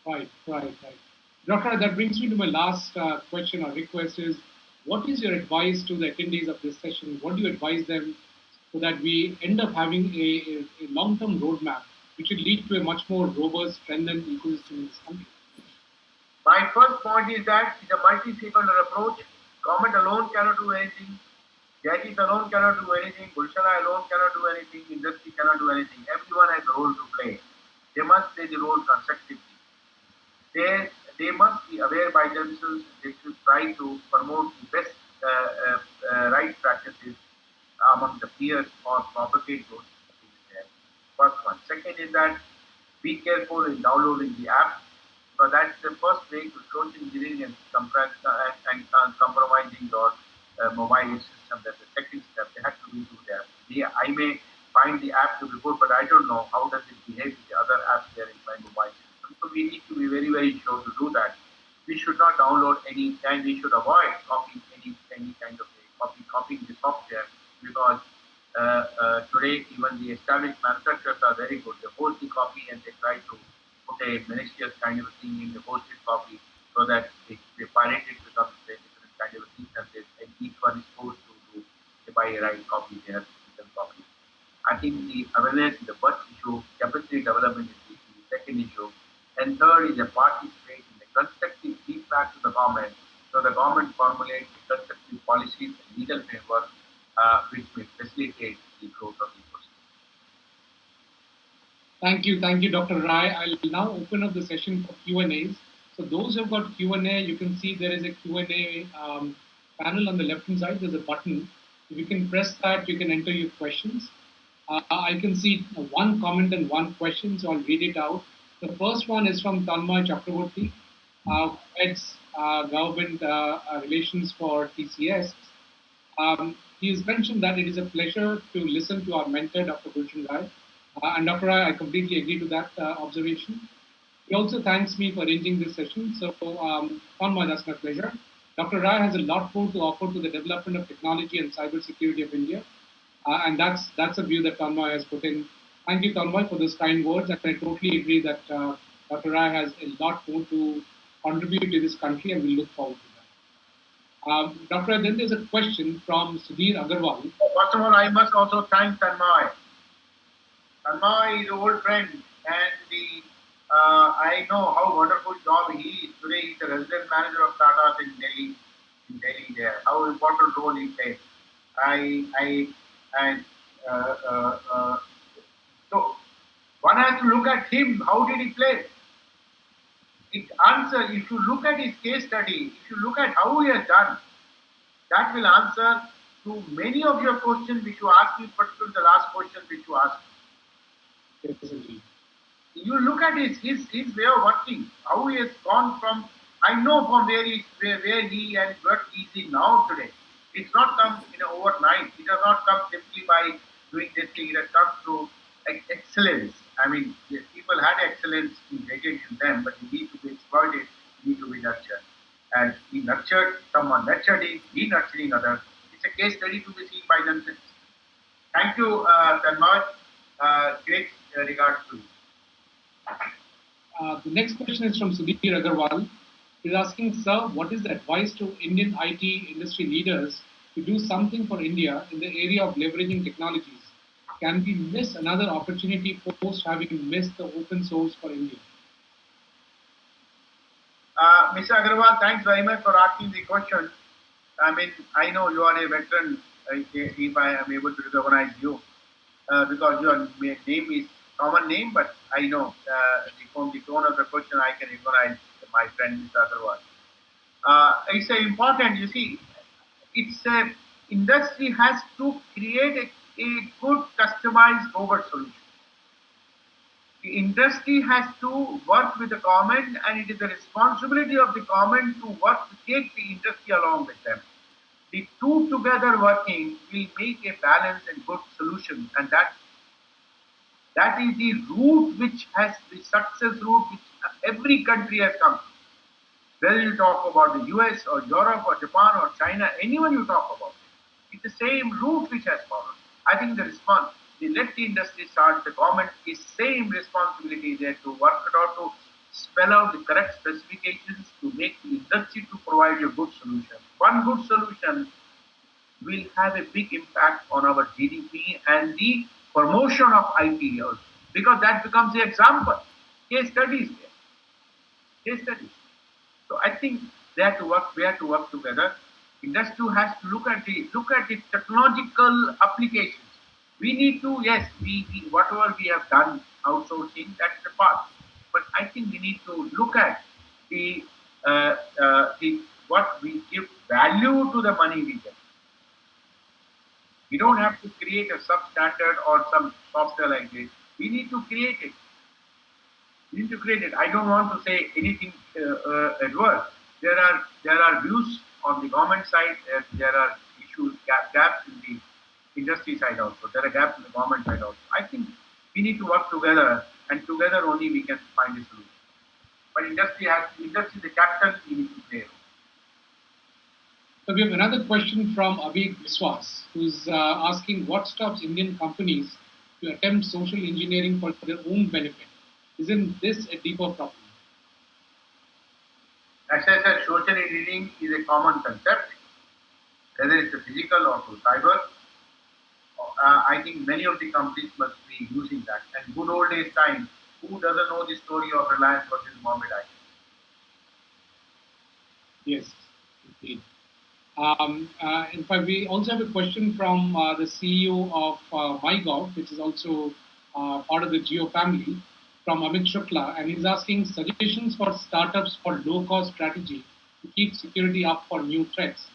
Right, right, right. Dr. That brings me to my last question or request is, what is your advice to the attendees of this session? What do you advise them so that we end up having a long-term roadmap which will lead to a much more robust, strengthened ecosystem in this country? My first point is that it's a multi-stakeholder approach. Government alone cannot do anything. Judges alone cannot do anything. Gulshan Rai alone cannot do anything. Industry cannot do anything. Everyone has a role to play. They must play the role constructively. They must be aware by themselves. They should try to promote the best right practices among the peers or propagate those things there. First one. Second is that be careful in downloading the app because that's the first way to social engineering and, compromising your mobile system. That's the second step. They have to be do that. I may find the app to be good, but I don't know how does it behave with the other apps there in my mobile system. So we need to be very, very sure to do that. We should not download any, and we should avoid copying any kind of copying the software because today even the established manufacturers are very good. They host the copy and they try to put a malicious kind of a thing in the hosted copy so that they pirate it becomes a different kind of a thing and each one is forced to do they buy a right copy, they have different copy. I think the awareness is the first issue, capacity development is the second issue, and third is a participate in the constructive feedback to the government. So the government formulates the constructive policies and legal framework which will facilitate the growth of the ecosystem. Thank you, Dr. Rai. I'll now open up the session for Q&As. So those who've got Q&A, you can see there is a Q&A panel on the left-hand side. There's a button. If you can press that, you can enter your questions. I can see one comment and one question, so I'll read it out. The first one is from Tanmay Chakraborty, who heads government relations for TCS. He has mentioned that it is a pleasure to listen to our mentor, Dr. Gulshan Rai. And Dr. Rai, I completely agree to that observation. He also thanks me for arranging this session. So, Tanmay, that's my pleasure. Dr. Rai has a lot more to offer to the development of technology and cybersecurity of India. And that's a view that Tanmay has put in. Thank you, Tanmay, for those kind words. And I totally agree that Dr. Rai has a lot more to contribute to this country, and we look forward to that. Dr. Rai, then there's a question from Sudhir Agarwal. First of all, I must also thank Tanmay. Tanmay is an old friend, and I know how wonderful job he is. Today, he's the resident manager of Tata's in Delhi. In Delhi, there, how important role he plays. And so one has to look at him. How did he play? It answer. If you look at his case study, if you look at how he has done, that will answer to many of your questions which you asked me, particularly the last question which you asked. You look at his way of working, how he has gone from. I know from where he has worked easy now today. It's not come overnight. It has not come simply by doing this thing. It has come through excellence. I mean, people had excellence embedded in them, but you need to be exploited. You need to be nurtured. And he nurtured someone, nurtured him, he nurturing others. It's a case ready to be seen by themselves. Thank you, Tanmay. Great regards to you. The next question is from Sudhir Agarwal. He's asking, sir, what is the advice to Indian IT industry leaders to do something for India in the area of leveraging technologies? Can we miss another opportunity post having missed the open source for India? Mr. Agarwal, thanks very much for asking the question. I mean, I know you are a veteran, if I am able to recognize you, because your name is common name, but I know from the tone of the question I can recognize my friend Mr. Agarwal. It's important, you see, industry has to create a good customized robot solution. The industry has to work with the government, and it is the responsibility of the government to work to take the industry along with them. The two together working will make a balanced and good solution, and that is the route which has the success route which every country has come to. Whether you talk about the US or Europe or Japan or China, anyone you talk about, it's the same route which has followed. I think let the industry start, the government is same responsibility there to work it out, to spell out the correct specifications to make the industry to provide a good solution. One good solution will have a big impact on our GDP and the promotion of IT also, because that becomes the example. Case studies there. Case studies. So I think they have to work. We have to work together. Industry has to look at the technological applications. We need to, yes, we whatever we have done outsourcing, that's the part. But I think we need to look at the the what we give value to the money we get. We don't have to create a substandard or some software like this. We need to create it. We need to create it. I don't want to say anything adverse. There are views on the government side. There are issues, gaps in the industry side also. There are gaps in the government side also. I think we need to work together, and together only we can find a solution. But industry is the capital. We need to play. So we have another question from Abhi Biswas, who's asking what stops Indian companies to attempt social engineering for their own benefit? Isn't this a deeper problem? As I said, social engineering is a common concept, whether it's a physical or to cyber. I think many of the companies must be using that. And good old days time, who doesn't know the story of Reliance versus Mohammed Ali? Yes, indeed. In fact, we also have a question from the CEO of MyGov, which is also part of the Geo family, from Amit Shukla, and he's asking suggestions for startups for low-cost strategy to keep security up for new threats.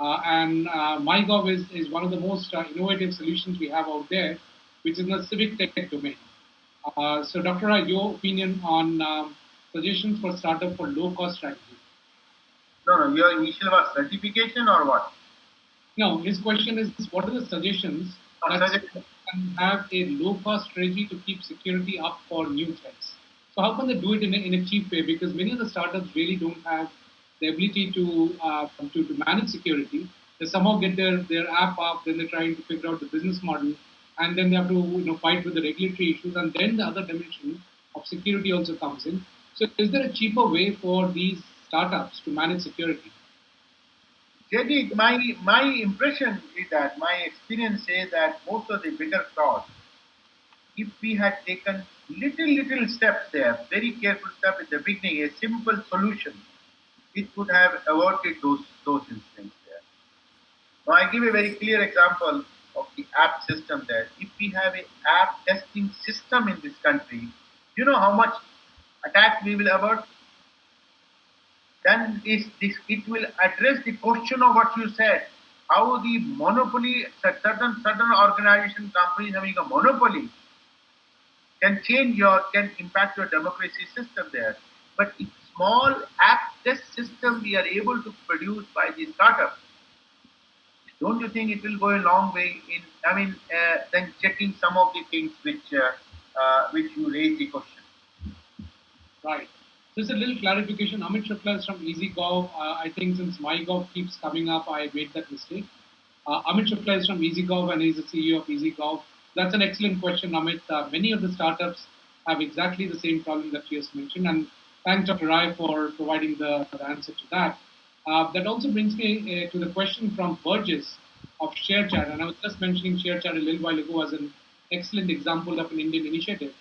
And MyGov is one of the most innovative solutions we have out there, which is in the civic tech domain. So, Dr. Rai, your opinion on suggestions for startup for low-cost strategy? No, your initial was certification or what? No, his question is what are the suggestions that Suggestion. can have a low cost strategy to keep security up for new threats? So, how can they do it in a cheap way? Because many of the startups really don't have the ability to manage security. They somehow get their app up, then they're trying to figure out the business model, and then they have to fight with the regulatory issues, and then the other dimension of security also comes in. So, is there a cheaper way for these startups to manage security? JD, my impression is that my experience says that most of the bigger crowds, if we had taken little steps there, very careful step in the beginning, a simple solution, it could have averted those incidents there. Now I give a very clear example of the app system there. If we have a app testing system in this country, you know how much attack we will avert? Then it will address the question of what you said. How the monopoly, certain organization companies having a monopoly can impact your democracy system there. But a small app test system we are able to produce by the startup. Don't you think it will go a long way in? I mean, then checking some of the things which you raised the question. Right. Just a little clarification. Amit Shukla is from EasyGov. I think since MyGov keeps coming up, I made that mistake. Amit Shukla is from EasyGov and he's the CEO of EasyGov. That's an excellent question, Amit. Many of the startups have exactly the same problem that you just mentioned. And thanks, Dr. Rai, for providing the answer to that. That also brings me to the question from Burgess of ShareChat. And I was just mentioning ShareChat a little while ago as an excellent example of an Indian initiative.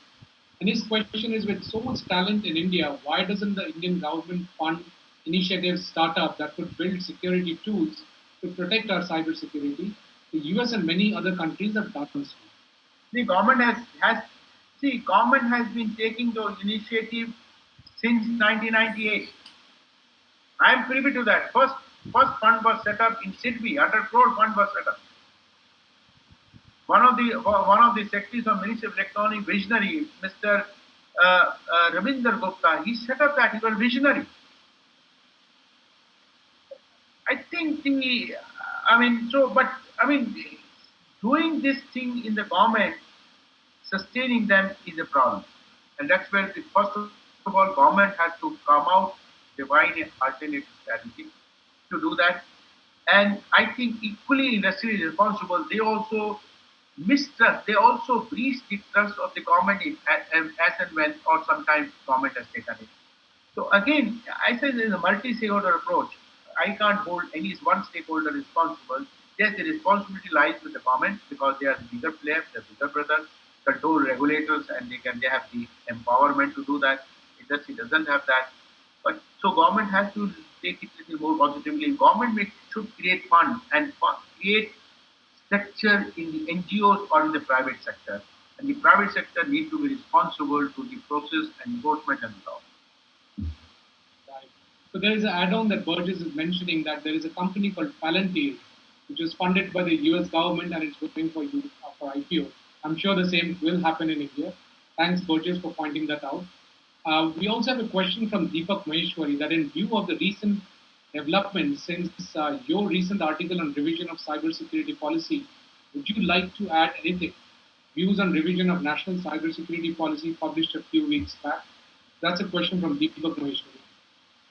And his question is with so much talent in India, why doesn't the Indian government fund initiatives, startup that could build security tools to protect our cybersecurity? The US and many other countries have done so. The government has been taking those initiatives since 1998. I am privy to that. First fund was set up in Sydney. 100 crore fund was set up. One of the secretaries of Ministry of Electronic visionary, Mr. Ravinder Gupta, he set up that. He was visionary. I think doing this thing in the government, sustaining them is a problem, and that's where the first of all government has to come out, devise an alternative strategy to do that. And I think equally industry is responsible. They also mistrust. They also breach the trust of the government as and when or sometimes government has taken it. So again, I say there is a multi-stakeholder approach. I can't hold any one stakeholder responsible. Yes, the responsibility lies with the government because they are the bigger players, the bigger brothers, control regulators, and they have the empowerment to do that. Industry doesn't have that. But so government has to take it a little more positively. Government should create funds and create structure in the NGOs or in the private sector. And the private sector need to be responsible to the process and enforcement and law. Right. So there is an add-on that Burgess is mentioning that there is a company called Palantir, which is funded by the US government and it's going for IPO. I'm sure the same will happen in India. Thanks, Burgess, for pointing that out. We also have a question from Deepak Maheshwari that in view of the recent developments since your recent article on revision of cybersecurity policy, would you like to add anything? Views on revision of national cybersecurity policy published a few weeks back. That's a question from Deepak Maheshwari.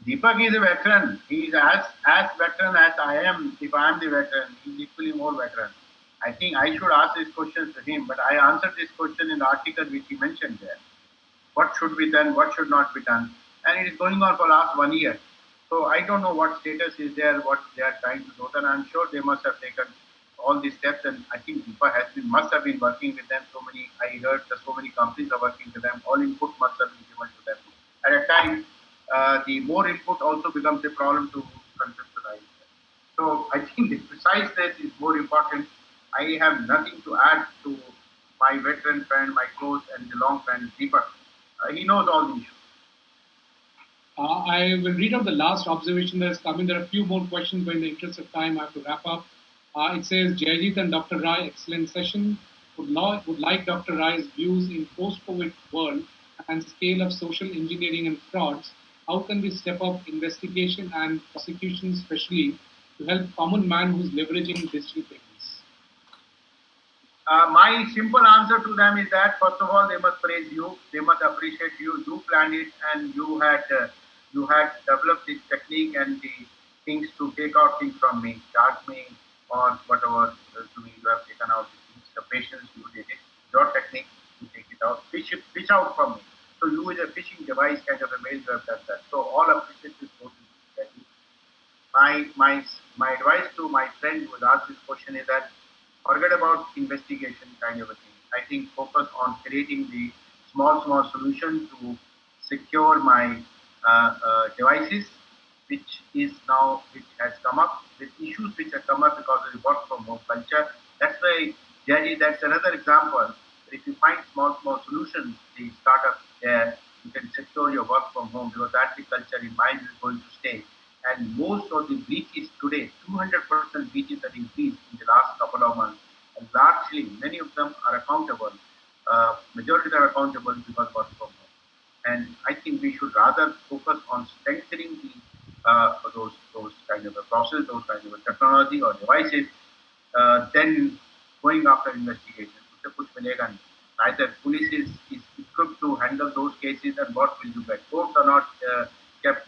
Deepak is a veteran. He is as veteran as I am. If I am the veteran, he is equally more veteran. I think I should ask this question to him, but I answered this question in the article which he mentioned there. What should be done, what should not be done. And it is going on for last 1 year. So I don't know what status is there, what they are trying to do. And I'm sure they must have taken all these steps. And I think DIPA must have been working with them. So many, I heard that so many companies are working with them. All input must have been given to them. At a time, the more input also becomes a problem to conceptualize. So I think the precise this is more important. I have nothing to add to my veteran friend, my close and the long friend Deepak. He knows all the issues. I will read out the last observation that has come in. There are a few more questions, but in the interest of time, I have to wrap up. It says, Jayajit and Dr. Rai, excellent session. Would like Dr. Rai's views in post-COVID world and scale of social engineering and frauds. How can we step up investigation and prosecution, especially to help common man who's leveraging digital payments? My simple answer to them is that first of all they must praise you, they must appreciate you. You planned it, and you had developed this technique and the things to take out things from me, charge me or whatever to me you have taken out the things. The patience you did it, your technique to take it out, fish out from me. So you with a fishing device kind of a way you have done that. So all appreciation goes to that. My advice to my friend who has asked this question is that forget about investigation kind of a thing. I think focus on creating the small solution to secure my devices, which has come up with issues which have come up because of the work from home culture. That's why, Jerry, that's another example. If you find small solutions, the startup there, you can secure your work from home because that's the culture in mind is going to stay. And most of the breaches today, 200% breaches that increased in the last couple of months. And largely, many of them are accountable. Majority are accountable because work from home. And I think we should rather focus on strengthening those kind of a process, those kind of a technology or devices, than going after investigation. Neither police is equipped to handle those cases, and what will you get? Courts are not kept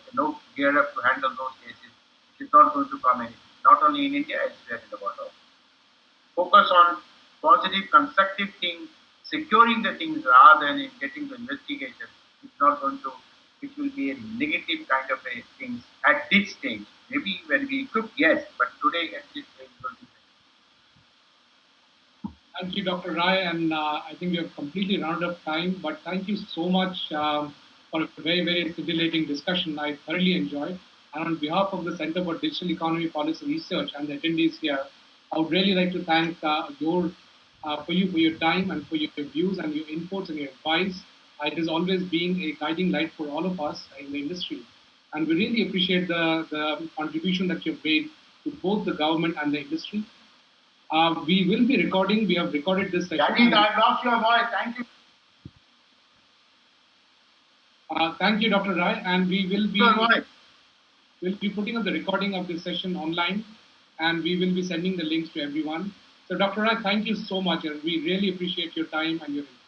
geared up to handle those cases. It's not going to come in, not only in India, elsewhere in the world. Focus on positive, constructive things, securing the things rather than in getting to investigation. It's not going to, it will be a negative kind of a things at this stage. Maybe when we equip, yes, but today at this stage, it will be. Thank you, Dr. Rai, and I think we have completely run out of time. But thank you so much for a very stimulating discussion. I thoroughly enjoyed. And on behalf of the Center for Digital Economy Policy Research and the attendees here, I would really like to thank for your time and for your views and your inputs and your advice. It has always been a guiding light for all of us in the industry, and we really appreciate the contribution that you've made to both the government and the industry. We will be recording. We have recorded this session. Jajit, I've lost your voice. Thank you. Thank you, Dr. Rai, and we'll be putting up the recording of this session online, and we will be sending the links to everyone. So, Dr. Rai, thank you so much, and we really appreciate your time and your input.